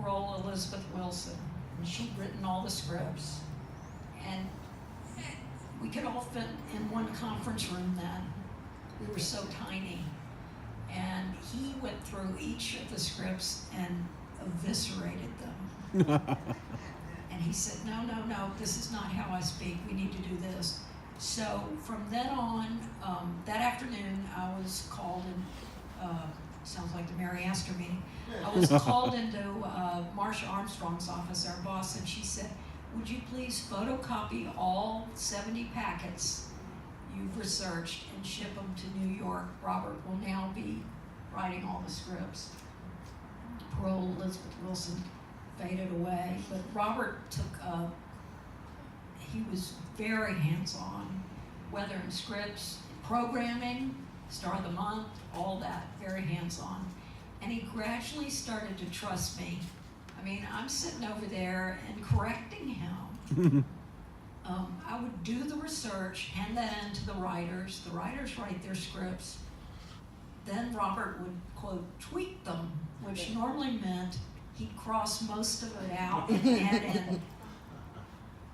parole Elizabeth Wilson, and she'd written all the scripts. And we could all fit in one conference room then. We were so tiny. And he went through each of the scripts and eviscerated them. And he said, no, this is not how I speak. We need to do this. So from then on, that afternoon, I was called in, sounds like the Mary Astor meeting. I was called into Marsha Armstrong's office, our boss, and she said, would you please photocopy all 70 packets you've researched and ship them to New York? Robert will now be writing all the scripts. Parole Elizabeth Wilson faded away, but Robert he was very hands-on, whether in scripts, programming, Star of the Month, all that, very hands-on. And he gradually started to trust me. I mean, I'm sitting over there and correcting him. I would do the research, hand that in to the writers. The writers write their scripts. Then Robert would, quote, tweak them, which normally meant he'd cross most of it out and add in.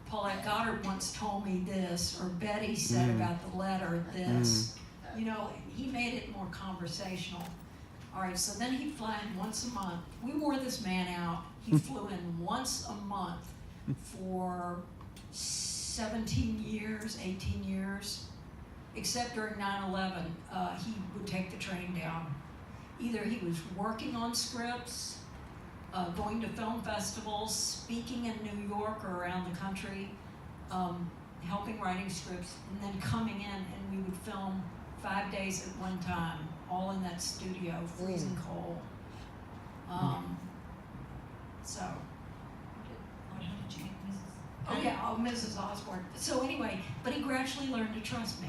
Paulette Goddard once told me this, or Betty said about the letter this. You know, he made it more conversational. All right, so then he'd fly in once a month. We wore this man out. He flew in once a month for 17 years, 18 years, except during 9/11, he would take the train down. Either he was working on scripts, going to film festivals, speaking in New York or around the country, helping writing scripts, and then coming in, and we would film 5 days at one time, all in that studio, freezing cold. So, Mrs. Osborne. So anyway, but he gradually learned to trust me,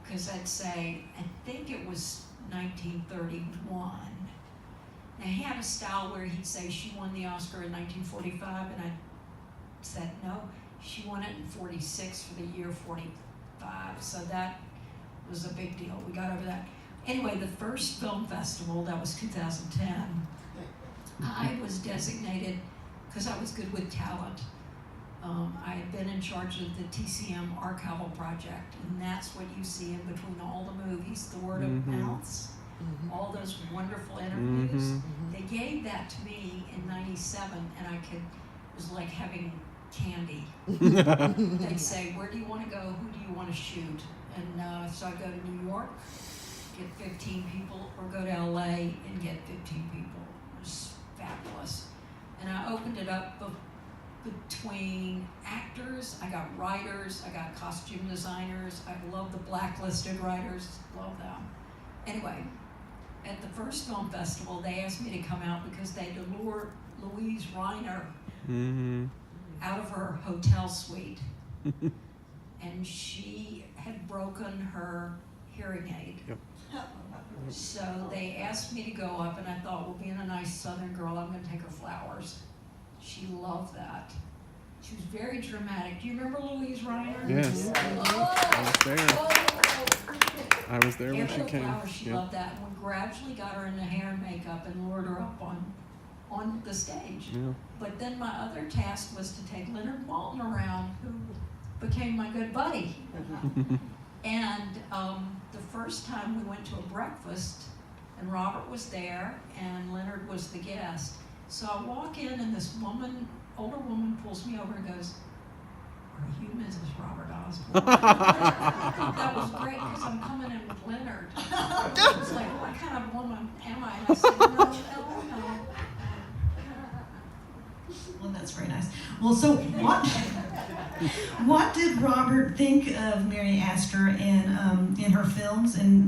because I'd say, I think it was 1931. Now he had a style where he'd say she won the Oscar in 1945, and I said no, she won it in 46 for the year 45. So that was a big deal. We got over that. Anyway, the first film festival, that was 2010, I was designated, because I was good with talent. I had been in charge of the TCM archival project, and that's what you see in between all the movies, the word of mouths, all those wonderful interviews. They gave that to me in 97, and it was like having candy. They'd say, where do you want to go? Who do you want to shoot? And so I'd go to New York, get 15 people, or go to LA and get 15 people. It was fabulous. And I opened it up between actors, I got writers, I got costume designers, I love the blacklisted writers, love them. Anyway, at the first film festival, they asked me to come out because they had lured Louise Reiner out of her hotel suite. And she had broken her hearing aid. So they asked me to go up, and I thought, well, being a nice Southern girl, I'm going to take her flowers. She loved that. She was very dramatic. Do you remember Louise Reiner? Yes. I was there when she came. Flowers, she loved that. And we gradually got her into hair and makeup and lured her up on the stage. Yeah. But then my other task was to take Leonard Maltin around, who became my good buddy. And the first time we went to a breakfast, and Robert was there, and Leonard was the guest. So I walk in, and this older woman pulls me over and goes, are you Mrs. Robert Osborne? That was great, because I'm coming in with Leonard. It's like, what kind of woman am I? And I said, no. Well, that's very nice. Well, so what did Robert think of Mary Astor in her films? And